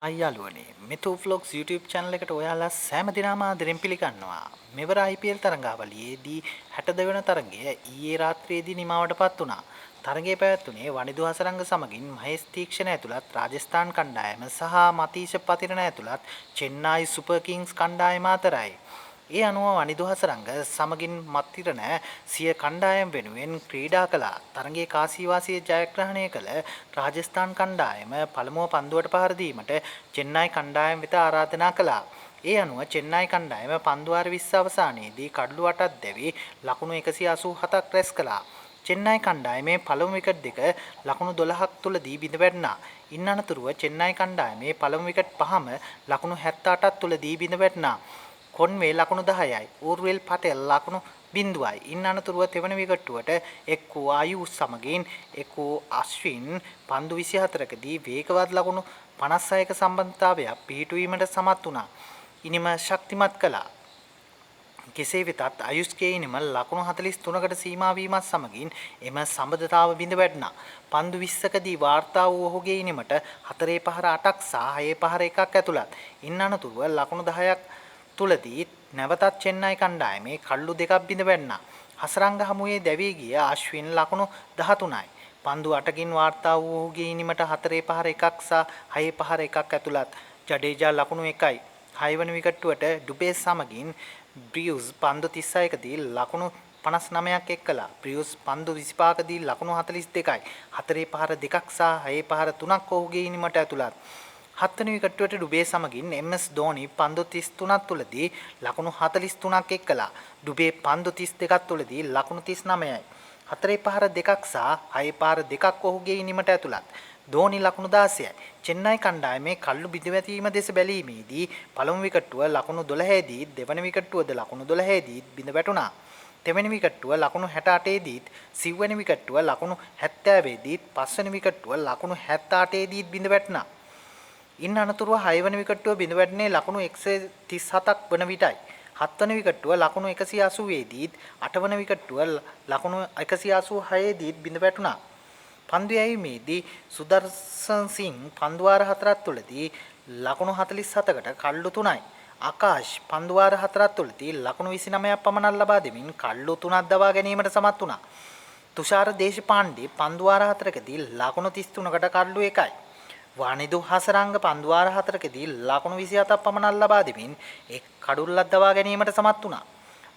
අයියාලුවනේ මෙතු ෆ්ලොග්ස් YouTube channel එකට ඔයාලා සෑම දිනම ආදරෙන් පිළිගන්නවා. මෙවර IPL තරඟාවලියේදී 62 වෙනි තරඟය ඊයේ රාත්‍රියේදී නිමවටපත් වුණා. තරඟය පැවැත්වුණේ වනිදු හසරංග සමගින් මහේෂ් තීක්ෂණ ඇතුළත් රාජස්ථාන් කණ්ඩායම සහ මතීෂ පතිරණ ඇතුළත් චෙන්නයි සුපර් කිංස් කණ්ඩායම අතරයි. ඒ අනුව වනිදු හසරංග සමගින් මත්තිරණ සිය කණ්ඩායම් වෙනුවෙන් ක්‍රීඩා කළා. තරගයේ කාසිවාසිය ජයග්‍රහණය කළ රාජස්ථාන් කණ්ඩායම පළමුව පන්දුවට පහර දීමට චෙන්නයි කණ්ඩායම වෙත ආරාධනා කළා. ඒ අනුව චෙන්නයි කණ්ඩායම පන්දු වාර 20 අවසානයේදී කඩලු 8ක් දැවි ලකුණු 187ක් රැස් කළා. චෙන්නයි කණ්ඩායමේ පළමු විකට් දෙක ලකුණු 12ක් තුලදී බිඳ වැටුණා. ඉන් අනතුරුව චෙන්නයි කණ්ඩායමේ පළමු විකට් පහම ලකුණු 78ක් තුලදී බිඳ වැටුණා. කොන්වේ ලකුණු 10යි. ඌර්වෙල් පටෙල් ලකුණු 0යි. ඉන් අනතුරුව තෙවන විකට්ටුවට එක් වූ ආයුෂ් සමගින් එක් වූ අශ්වින් පන්දු 24කදී වේගවත් ලකුණු 56ක සම්බන්ධතාවයක් පිහිටුවීමට සමත් වුණා. ඉනිම ශක්තිමත් කළා. කෙසේ වෙතත් ආයුෂ්ගේ ඉනිම ලකුණු 43කට සීමා වීමත් සමගින් එම සම්බන්ධතාව බිඳ වැටුණා. පන්දු 20කදී වාර්තා වූ ඔහුගේ ඉනිමට 4 පහර 8ක් සහ 6 පහර 1ක් ඇතුළත්. ඉන් අනතුරුව ලකුණු 10ක් තුලදී නැවතත් චෙන්නයි කණ්ඩායමේ කල්ලු දෙකක් බිඳ වැටුණා. හසරංග හමුවේ දැවී ගිය අශ්වින් ලකුණු 13යි. පන්දු 8කින් වාර්තා වූ ඔහුගේ ඉනිමට 4 පහර 1ක් සහ 6 පහර 1ක් ඇතුළත්. ජඩේජා ලකුණු 1යි. 6 වන විකට්ටුවට ඩුබේ සමගින් බ්‍රියුස් පන්දු 31කදී ලකුණු 59ක් එක්කලා. බ්‍රියුස් පන්දු 25කදී ලකුණු 42යි. 4 පහර 2ක් සහ 6 පහර 3ක් ඔහුගේ ඉනිමට ඇතුළත්. 7 වෙනි විකට්ටුවට ඩුබේ සමගින් MS ධෝනි පන්දු 33ක් තුලදී ලකුණු 43ක් එක්කලා. ඩුබේ පන්දු 32ක් තුලදී ලකුණු 39යි. 4 පහර 2ක් සහ 6 පහර 2ක් ඔහුගේ ඉනිමට ඇතුළත්. ධෝනි ලකුණු 16යි. චෙන්නයි කණ්ඩායමේ කල්ලු බිඳවැටීම දෙස බැලීමේදී පළමු විකට්ටුව ලකුණු 12දී දෙවන විකට්ටුවද ලකුණු 12දී බිඳ වැටුණා. දෙවැනි විකට්ටුව ලකුණු 68දී සිව්වැනි විකට්ටුව ලකුණු 70දී පස්වෙනි විකට්ටුව ලකුණු 78දී බිඳ වැටුණා. ඉන් අනතුරුව 6 වන විකට්ටුව බිඳ වැටුනේ ලකුණු 137ක් වන විටයි. 7 වන විකට්ටුව ලකුණු 180 දීත් 8 වන විකට්ටුව ලකුණු 186 දීත් බිඳ වැටුණා. පන්දු යැවීමේදී සුදර්ශන් සිං පන්දු වාර 4ක් තුලදී ලකුණු 47කට කල්ලු 3යි. ආකාශ් පන්දු වාර 4ක් තුලදී ලකුණු 29ක් පමණක් ලබා දෙමින් කල්ලු 3ක් දවා ගැනීමට සමත් වුණා. තුෂාර දේශපාණ්ඩේ පන්දු වාර 4කදී ලකුණු 33කට කල්ලු 1යි. වනිදු හසරංග පන්දු වාර 4කදී ලකුණු 27ක් පමණක් ලබා දෙමින් එක් කඩුල්ලක් දවා ගැනීමට සමත් වුණා.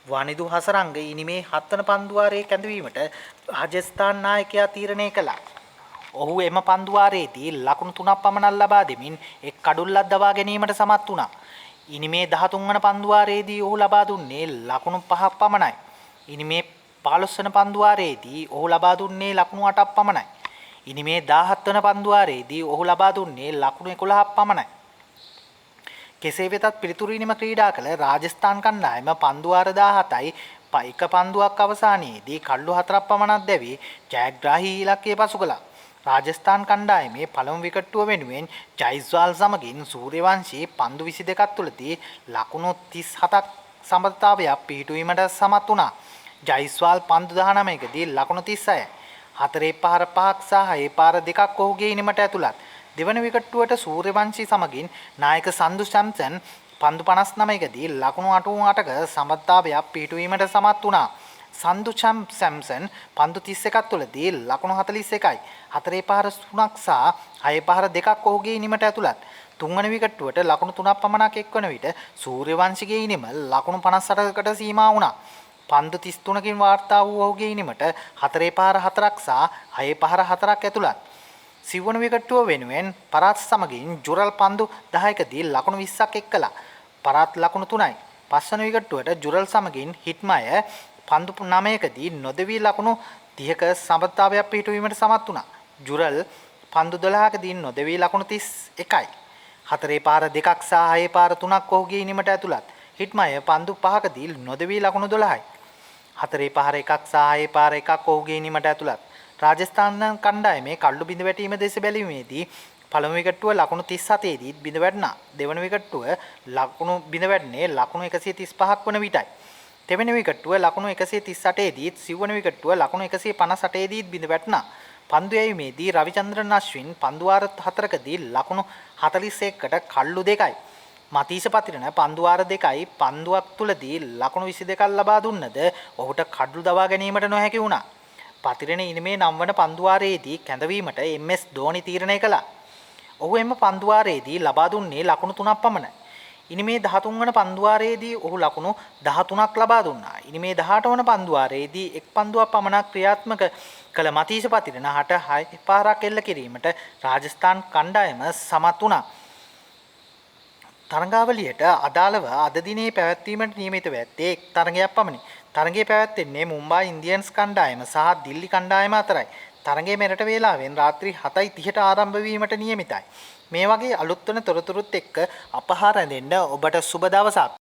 වනිදු හසරංග ඉනිමේ 7 වන පන්දු වාරයේ කැඳවීමට රාජස්ථාන් නායකයා තීරණය කළා. ඔහු එම පන්දු වාරයේදී ලකුණු 3ක් පමණක් ලබා දෙමින් එක් කඩුල්ලක් දවා ගැනීමට සමත් වුණා. ඉනිමේ 13 වන පන්දු වාරයේදී ඔහු ලබා දුන්නේ ලකුණු 5ක් පමණයි. ඉනිමේ 15 වන පන්දු වාරයේදී ඔහු ලබා දුන්නේ ලකුණු 8ක් පමණයි. ඉනිමේ 17 වන පන්දු වාරයේදී ඔහු ලබා දුන්නේ ලකුණු 11ක් පමණයි. කෙසේ වෙතත් පිළිතුරු ඉනිම ක්‍රීඩා කළ රාජස්ථාන් කණ්ඩායම පන්දු වාර 17යි එක පන්දුවක් අවසානයේදී කල්ලු 4ක් පමණක් දැවි ජයග්‍රාහී ඉලක්කය පසු කළා. රාජස්ථාන් කණ්ඩායමේ පළමු විකට්ටුව වෙනුවෙන් ජයිස්වාල් සමගින් සූර්යවංශී පන්දු 22ක් තුලදී ලකුණු 37ක් සමතාවයක් පිහිටුවීමට සමත් වුණා. ජයිස්වාල් පන්දු 19කදී ලකුණු 36යි. 4 පහර 5ක් සහ 6 පහර 2ක් ඔහුගේ ඉනිමට ඇතුළත්. දෙවන විකට්ටුවට සූර්යවංශී සමගින් නායක සන්දු සැම්සන් පන්දු 59කදී ලකුණු 88ක සමතාවයක් පිහිටුවීමට සමත් වුණා. සන්දු සැම්සන් පන්දු 31ක් තුලදී ලකුණු 41යි. 4 පහර 3ක් සහ 6 පහර 2ක් ඔහුගේ ඉනිමට ඇතුළත්. තුන්වන විකට්ටුවට ලකුණු 3ක් පමණක් එක්වන විට සූර්යවංශිගේ ඉනිම ලකුණු 58කට සීමා වුණා. පන්දු 33කින් වාර්තා වූ ඔහුගේ ඉනිමට 4 පහර 4ක් සහ 6 පහර 4ක් ඇතුළත්. සිව්වන විකට්ටුව වෙනුවෙන් පරාත් සමගින් ජුරල් පන්දු 10කදී ලකුණු 20ක් එක්කලා. පරාත් ලකුණු 3යි. පස්වන විකට්ටුවට ජුරල් සමගින් හිට්මය පන්දු 9කදී නොදෙවි ලකුණු 30ක සමතාවයක් පිහිටුවීමට සමත් වුණා. ජුරල් පන්දු 12කදී නොදෙවි ලකුණු 31යි. 4 පාර 2ක් සහ 6 පාර 3ක් ඔහුගේ ඉනිමට ඇතුළත්. හිට්මය පන්දු 5කදී නොදෙවි ලකුණු 12යි. 4 පාර 1ක් සහ 6 පාර 1ක් ඔහුගේ ඉනිමට ඇතුළත්. රාජස්ථාන කණ්ඩායමේ කල්ලු බිඳ වැටීම දෙස බැලීමේදී පළමු විකට්ටුව ලකුණු 37 දී බිඳ වැටුණා. දෙවන විකට්ටුව ලකුණු බිඳ වැටුනේ ලකුණු 135ක් වන විටයි. දෙවන විකට්ටුව ලකුණු 138 දී සිව්වන විකට්ටුව ලකුණු 158 දී බිඳ වැටුණා. පන්දු යැවීමේදී රවිචන්ද්‍රන් අශ්වින් පන්දු වාර 4කදී ලකුණු 41කට කල්ලු 2යි. මතීෂ පතිරණ පන්දු වාර 2යි පන්දුවක් තුලදී ලකුණු 22ක් ලබා දුන්නද ඔහුට කඩළු දවා ගැනීමට නොහැකි වුණා. පතිරණ ඉනිමේ 9 වන පන්දු වාරයේදී කැඳවීමට MS ධෝනි තීරණය කළා. ඔහු එම පන්දු වාරයේදී ලබා දුන්නේ ලකුණු 3ක් පමණයි. ඉනිමේ 13 වන පන්දු වාරයේදී ඔහු ලකුණු 13ක් ලබා දුන්නා. ඉනිමේ 18 වන පන්දු වාරයේදී එක් පන්දුවක් පමණක් ක්‍රියාත්මක කළ මතීෂ පතිරණ 6 පාරක් එල්ල කිරීමට රාජස්ථාන් කණ්ඩායම සමත් වුණා. තරඟාවලියට අදාළව අද දිනේ පැවැත්වීමට නියමිතව ඇත්තේ එක් තරඟයක් පමණි. තරඟය පැවැත්වෙන්නේ මුම්බායි ඉන්දියන්ස් කණ්ඩායම සහ දිල්ලි කණ්ඩායම අතරයි. තරඟයේ මෙරට වේලාවෙන් රාත්‍රී 7:30ට ආරම්භ වීමට නියමිතයි. මේ වගේ අලුත් වන තොරතුරුත් එක්ක අපහා රැඳෙන්න ඔබට සුබ දවසක්.